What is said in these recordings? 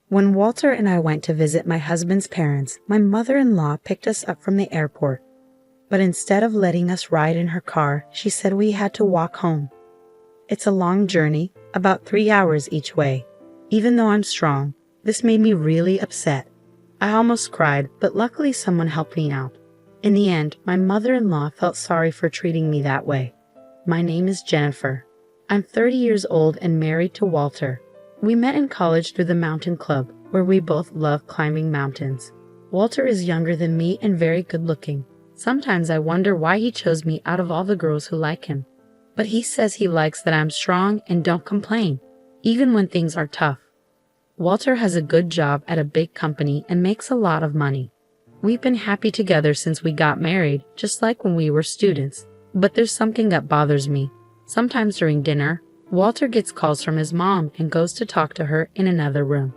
When Walter and I went to visit my husband's parents, my mother-in-law picked us up from the airport. But instead of letting us ride in her car, she said we had to walk home. It's a long journey, about 3 hours each way. Even though I'm strong, this made me really upset. I almost cried, but luckily someone helped me out. In the end, my mother-in-law felt sorry for treating me that way. My name is Jennifer. I'm 30 years old and married to Walter. We met in college through the mountain club, where we both love climbing mountains. Walter is younger than me and very good-looking. Sometimes I wonder why he chose me out of all the girls who like him. But he says he likes that I'm strong and don't complain, even when things are tough. Walter has a good job at a big company and makes a lot of money. We've been happy together since we got married, just like when we were students. But there's something that bothers me. Sometimes during dinner, Walter gets calls from his mom and goes to talk to her in another room.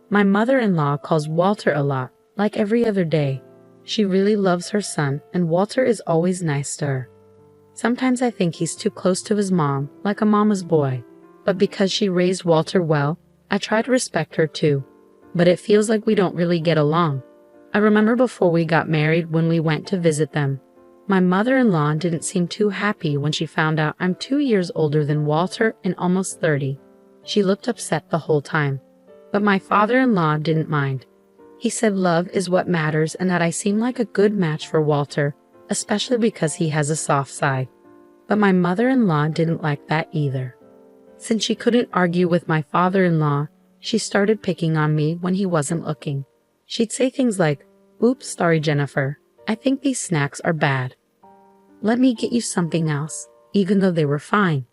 My mother-in-law calls Walter a lot, like every other day. She really loves her son, and Walter is always nice to her. Sometimes I think he's too close to his mom, like a mama's boy. But because she raised Walter well, I try to respect her too. But it feels like we don't really get along. I remember before we got married when we went to visit them. My mother-in-law didn't seem too happy when she found out I'm 2 years older than Walter and almost 30. She looked upset the whole time. But my father-in-law didn't mind. He said love is what matters and that I seem like a good match for Walter, especially because he has a soft side. But my mother-in-law didn't like that either. Since she couldn't argue with my father-in-law, she started picking on me when he wasn't looking. She'd say things like, "Oops, sorry Jennifer, I think these snacks are bad. Let me get you something else," even though they were fine.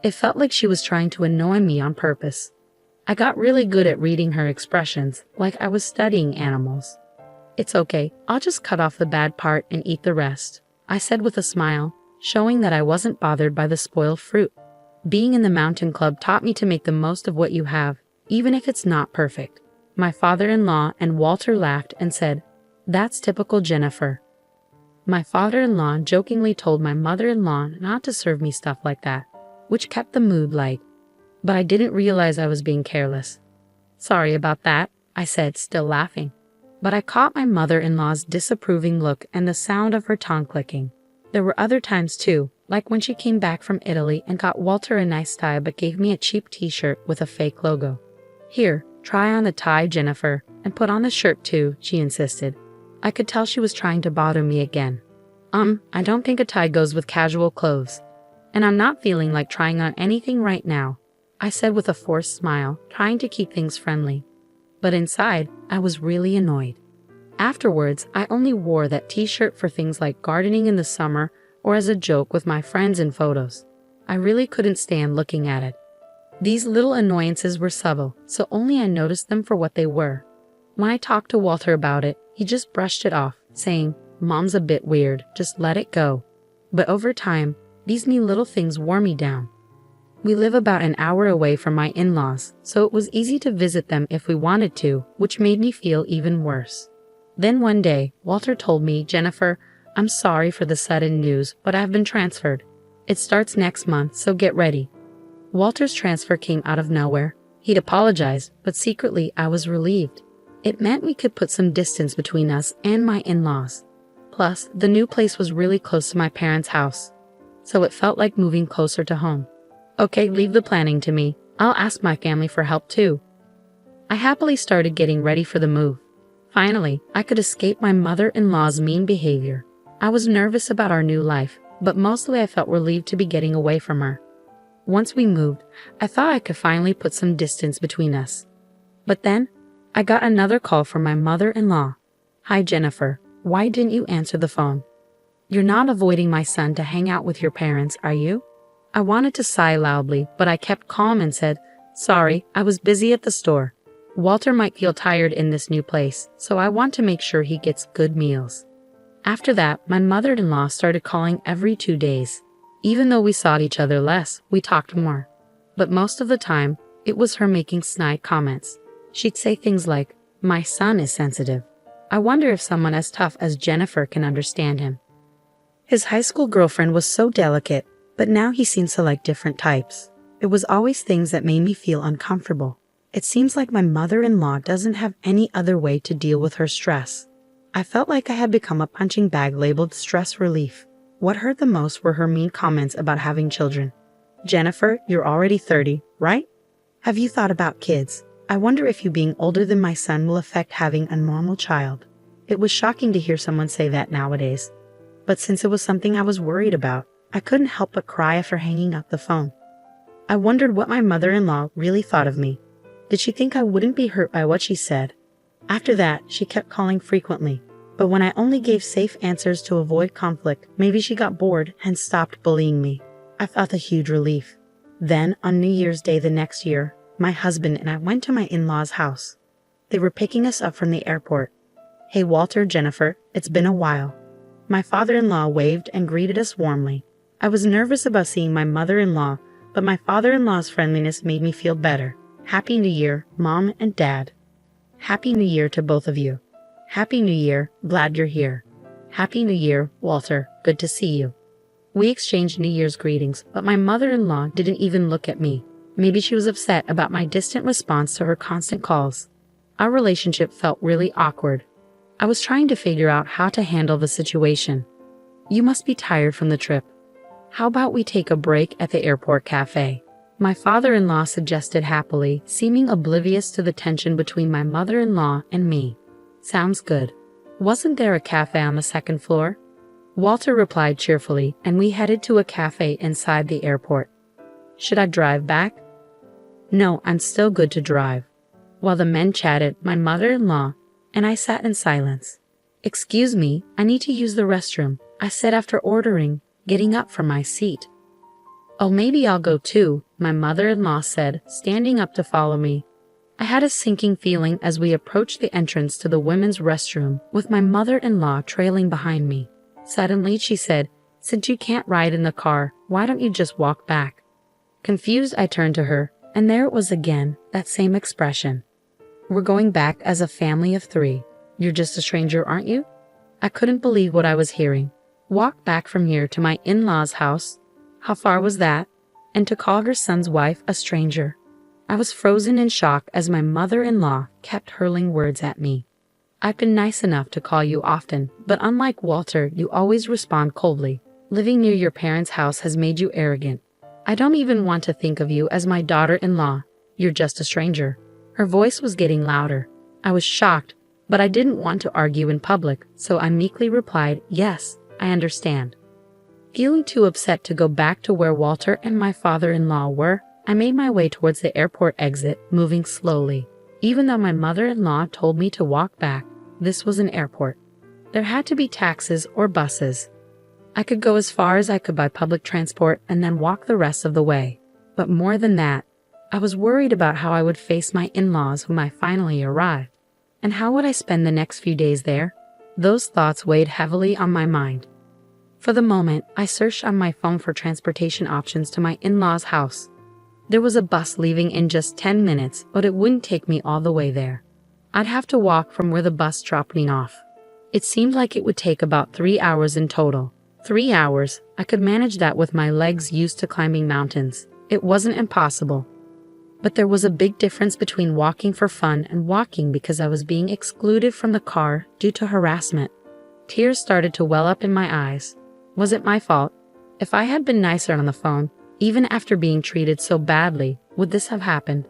It felt like she was trying to annoy me on purpose. I got really good at reading her expressions, like I was studying animals. "It's okay, I'll just cut off the bad part and eat the rest," I said with a smile, showing that I wasn't bothered by the spoiled fruit. Being in the mountain club taught me to make the most of what you have, even if it's not perfect. My father-in-law and Walter laughed and said, "That's typical Jennifer." My father-in-law jokingly told my mother-in-law not to serve me stuff like that, which kept the mood light. But I didn't realize I was being careless. "Sorry about that," I said, still laughing. But I caught my mother-in-law's disapproving look and the sound of her tongue clicking. There were other times too, like when she came back from Italy and got Walter a nice tie but gave me a cheap t-shirt with a fake logo. "Here, try on the tie, Jennifer, and put on the shirt too," she insisted. I could tell she was trying to bother me again. I don't think a tie goes with casual clothes. And I'm not feeling like trying on anything right now," I said with a forced smile, trying to keep things friendly. But inside, I was really annoyed. Afterwards, I only wore that t-shirt for things like gardening in the summer or as a joke with my friends in photos. I really couldn't stand looking at it. These little annoyances were subtle, so only I noticed them for what they were. When I talked to Walter about it, he just brushed it off, saying, "Mom's a bit weird, just let it go." But over time, these mean little things wore me down. We live about an hour away from my in-laws, so it was easy to visit them if we wanted to, which made me feel even worse. Then one day, Walter told me, "Jennifer, I'm sorry for the sudden news, but I've been transferred. It starts next month, so get ready." Walter's transfer came out of nowhere. He'd apologized, but secretly I was relieved. It meant we could put some distance between us and my in-laws. Plus, the new place was really close to my parents' house, so it felt like moving closer to home. "Okay, leave the planning to me. I'll ask my family for help too." I happily started getting ready for the move. Finally, I could escape my mother-in-law's mean behavior. I was nervous about our new life, but mostly I felt relieved to be getting away from her. Once we moved, I thought I could finally put some distance between us. But then, I got another call from my mother-in-law. "Hi Jennifer, why didn't you answer the phone? You're not avoiding my son to hang out with your parents, are you?" I wanted to sigh loudly, but I kept calm and said, "Sorry, I was busy at the store. Walter might feel tired in this new place, so I want to make sure he gets good meals." After that, my mother-in-law started calling every 2 days. Even though we saw each other less, we talked more. But most of the time, it was her making snide comments. She'd say things like, "My son is sensitive. I wonder if someone as tough as Jennifer can understand him. His high school girlfriend was so delicate, but now he seems to like different types." It was always things that made me feel uncomfortable. It seems like my mother-in-law doesn't have any other way to deal with her stress. I felt like I had become a punching bag labeled stress relief. What hurt the most were her mean comments about having children. Jennifer, you're already 30, right? Have you thought about kids? I wonder if you being older than my son will affect having a normal child. It was shocking to hear someone say that nowadays. But since it was something I was worried about, I couldn't help but cry after hanging up the phone. I wondered what my mother-in-law really thought of me. Did she think I wouldn't be hurt by what she said? After that, she kept calling frequently. But when I only gave safe answers to avoid conflict, maybe she got bored and stopped bullying me. I felt a huge relief. Then, on New Year's Day the next year, my husband and I went to my in-laws' house. They were picking us up from the airport. Hey Walter, Jennifer, it's been a while. My father-in-law waved and greeted us warmly. I was nervous about seeing my mother-in-law, but my father-in-law's friendliness made me feel better. Happy New Year, Mom and Dad. Happy New Year to both of you. Happy New Year, glad you're here. Happy New Year, Walter, good to see you. We exchanged New Year's greetings, but my mother-in-law didn't even look at me. Maybe she was upset about my distant response to her constant calls. Our relationship felt really awkward. I was trying to figure out how to handle the situation. You must be tired from the trip. How about we take a break at the airport cafe? My father-in-law suggested happily, seeming oblivious to the tension between my mother-in-law and me. Sounds good. Wasn't there a cafe on the second floor? Walter replied cheerfully, and we headed to a cafe inside the airport. Should I drive back? No, I'm still good to drive. While the men chatted, my mother-in-law and I sat in silence. Excuse me, I need to use the restroom, I said after ordering, getting up from my seat. Oh, maybe I'll go too, my mother-in-law said, standing up to follow me. I had a sinking feeling as we approached the entrance to the women's restroom, with my mother-in-law trailing behind me. Suddenly she said, since you can't ride in the car, why don't you just walk back? Confused, I turned to her, and there it was again, that same expression. We're going back as a family of 3. You're just a stranger, aren't you? I couldn't believe what I was hearing. Walk back from here to my in-laws' house? How far was that? And to call her son's wife a stranger? I was frozen in shock as my mother-in-law kept hurling words at me. I've been nice enough to call you often, but unlike Walter, you always respond coldly. Living near your parents' house has made you arrogant. I don't even want to think of you as my daughter-in-law. You're just a stranger. Her voice was getting louder. I was shocked, but I didn't want to argue in public, so I meekly replied, yes, I understand. Feeling too upset to go back to where Walter and my father-in-law were, I made my way towards the airport exit, moving slowly. Even though my mother-in-law told me to walk back, this was an airport. There had to be taxis or buses. I could go as far as I could by public transport and then walk the rest of the way. But more than that, I was worried about how I would face my in-laws when I finally arrived. And how would I spend the next few days there? Those thoughts weighed heavily on my mind. For the moment, I searched on my phone for transportation options to my in-laws' house. There was a bus leaving in just 10 minutes, but it wouldn't take me all the way there. I'd have to walk from where the bus dropped me off. It seemed like it would take about 3 hours in total. 3 hours, I could manage that with my legs used to climbing mountains. It wasn't impossible. But there was a big difference between walking for fun and walking because I was being excluded from the car due to harassment. Tears started to well up in my eyes. Was it my fault? If I had been nicer on the phone, even after being treated so badly, would this have happened?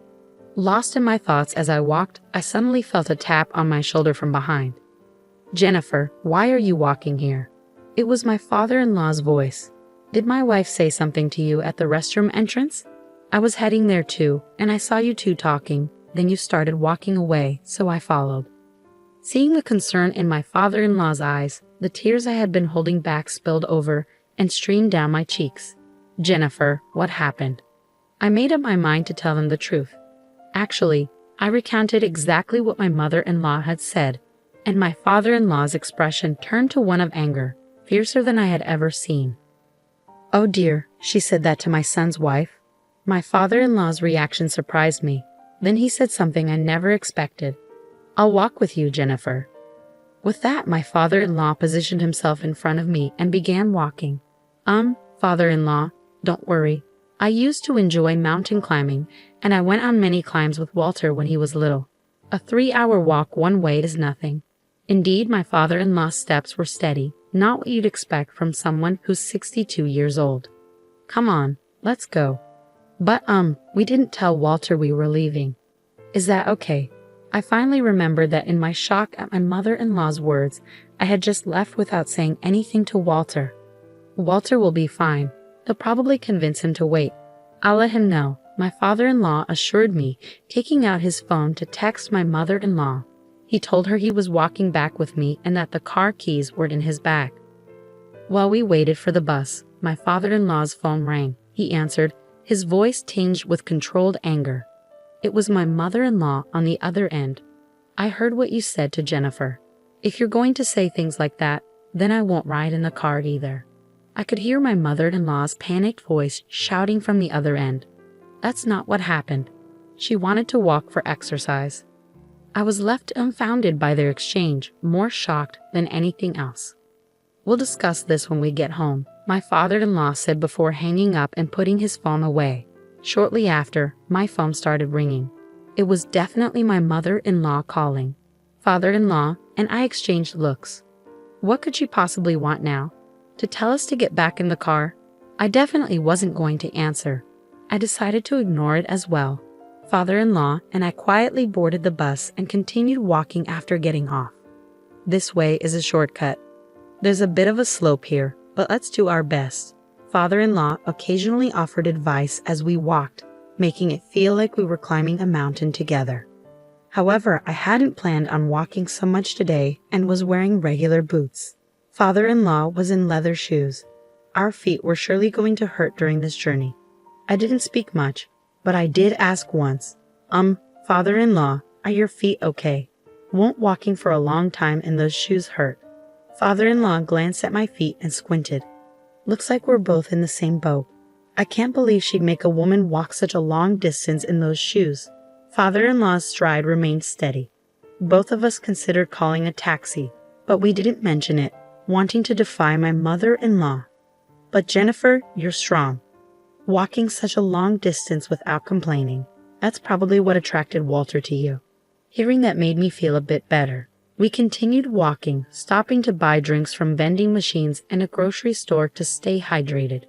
Lost in my thoughts as I walked, I suddenly felt a tap on my shoulder from behind. Jennifer, why are you walking here? It was my father-in-law's voice. Did my wife say something to you at the restroom entrance? I was heading there too, and I saw you two talking. Then you started walking away, so I followed. Seeing the concern in my father-in-law's eyes, the tears I had been holding back spilled over and streamed down my cheeks. Jennifer, what happened? I made up my mind to tell them the truth. Actually, I recounted exactly what my mother-in-law had said, and my father-in-law's expression turned to one of anger, fiercer than I had ever seen. Oh dear, she said that to my son's wife. My father-in-law's reaction surprised me. Then he said something I never expected. I'll walk with you, Jennifer. With that, my father-in-law positioned himself in front of me and began walking. Father-in-law, don't worry. I used to enjoy mountain climbing, and I went on many climbs with Walter when he was little. A 3-hour walk one way is nothing. Indeed, my father-in-law's steps were steady, not what you'd expect from someone who's 62 years old. Come on, let's go. But we didn't tell Walter we were leaving. Is that okay? I finally remembered that in my shock at my mother-in-law's words, I had just left without saying anything to Walter. Walter will be fine. They'll probably convince him to wait. I'll let him know, my father-in-law assured me, taking out his phone to text my mother-in-law. He told her he was walking back with me and that the car keys were in his bag. While we waited for the bus, my father-in-law's phone rang. He answered, his voice tinged with controlled anger. It was my mother-in-law on the other end. I heard what you said to Jennifer. If you're going to say things like that, then I won't ride in the car either. I could hear my mother-in-law's panicked voice shouting from the other end. That's not what happened. She wanted to walk for exercise. I was left dumbfounded by their exchange, more shocked than anything else. We'll discuss this when we get home, my father-in-law said before hanging up and putting his phone away. Shortly after, my phone started ringing. It was definitely my mother-in-law calling. Father-in-law and I exchanged looks. What could she possibly want now? To tell us to get back in the car? I definitely wasn't going to answer. I decided to ignore it as well. Father-in-law and I quietly boarded the bus and continued walking after getting off. This way is a shortcut. There's a bit of a slope here, but let's do our best. Father-in-law occasionally offered advice as we walked, making it feel like we were climbing a mountain together. However, I hadn't planned on walking so much today and was wearing regular boots. Father-in-law was in leather shoes. Our feet were surely going to hurt during this journey. I didn't speak much, but I did ask once, Father-in-law, are your feet okay? Won't walking for a long time in those shoes hurt? Father-in-law glanced at my feet and squinted. Looks like we're both in the same boat. I can't believe she'd make a woman walk such a long distance in those shoes. Father-in-law's stride remained steady. Both of us considered calling a taxi, but we didn't mention it, wanting to defy my mother-in-law. But Jennifer, you're strong. Walking such a long distance without complaining. That's probably what attracted Walter to you. Hearing that made me feel a bit better. We continued walking, stopping to buy drinks from vending machines and a grocery store to stay hydrated.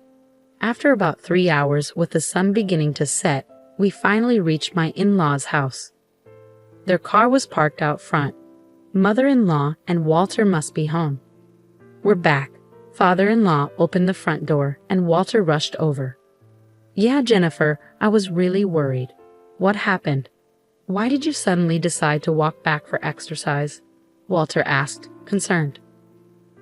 After about 3 hours with the sun beginning to set, we finally reached my in-laws' house. Their car was parked out front. Mother-in-law and Walter must be home. We're back. Father-in-law opened the front door and Walter rushed over. Yeah, Jennifer, I was really worried. What happened? Why did you suddenly decide to walk back for exercise? Walter asked, concerned.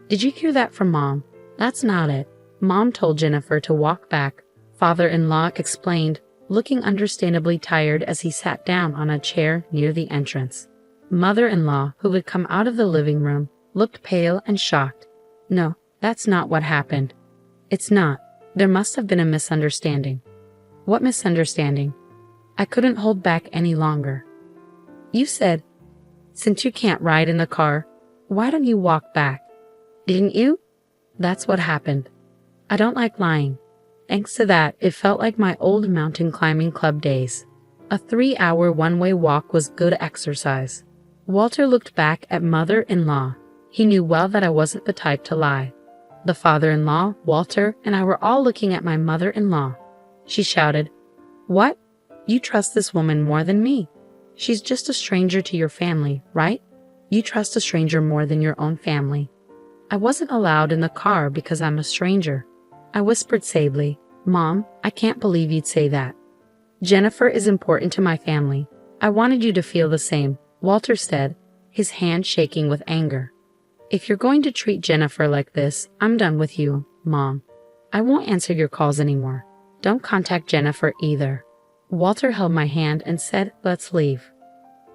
Did you hear that from Mom? That's not it. Mom told Jennifer to walk back, Father-in-law explained, looking understandably tired as he sat down on a chair near the entrance. Mother-in-law, who had come out of the living room, looked pale and shocked. No, that's not what happened. It's not. There must have been a misunderstanding. What misunderstanding? I couldn't hold back any longer. You said, since you can't ride in the car, why don't you walk back? Didn't you? That's what happened. I don't like lying. Thanks to that, it felt like my old mountain climbing club days. A 3-hour one-way walk was good exercise. Walter looked back at mother-in-law. He knew well that I wasn't the type to lie. The father-in-law, Walter, and I were all looking at my mother-in-law. She shouted, What? You trust this woman more than me. She's just a stranger to your family, right? You trust a stranger more than your own family. I wasn't allowed in the car because I'm a stranger. I whispered sadly, Mom, I can't believe you'd say that. Jennifer is important to my family. I wanted you to feel the same, Walter said, his hand shaking with anger. If you're going to treat Jennifer like this, I'm done with you, Mom. I won't answer your calls anymore. Don't contact Jennifer either. Walter held my hand and said, Let's leave.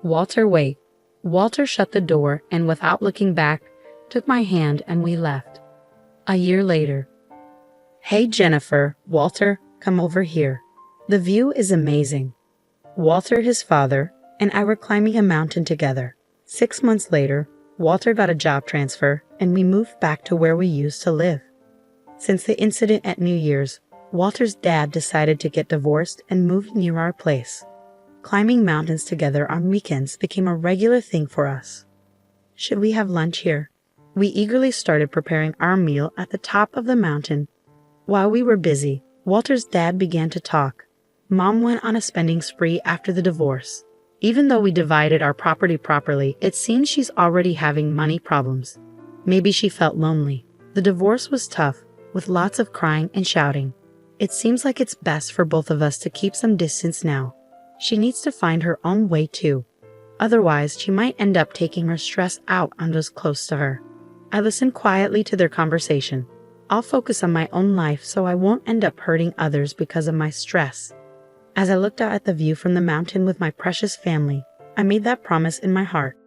Walter, wait. Walter shut the door and without looking back, took my hand and we left. A year later. Hey Jennifer, Walter, come over here. The view is amazing. Walter, his father, and I were climbing a mountain together. 6 months later, Walter got a job transfer and we moved back to where we used to live. Since the incident at New Year's, Walter's dad decided to get divorced and moved near our place. Climbing mountains together on weekends became a regular thing for us. Should we have lunch here? We eagerly started preparing our meal at the top of the mountain. While we were busy, Walter's dad began to talk. Mom went on a spending spree after the divorce. Even though we divided our property properly, it seems she's already having money problems. Maybe she felt lonely. The divorce was tough, with lots of crying and shouting. It seems like it's best for both of us to keep some distance now. She needs to find her own way too. Otherwise, she might end up taking her stress out on those close to her. I listened quietly to their conversation. I'll focus on my own life so I won't end up hurting others because of my stress. As I looked out at the view from the mountain with my precious family, I made that promise in my heart.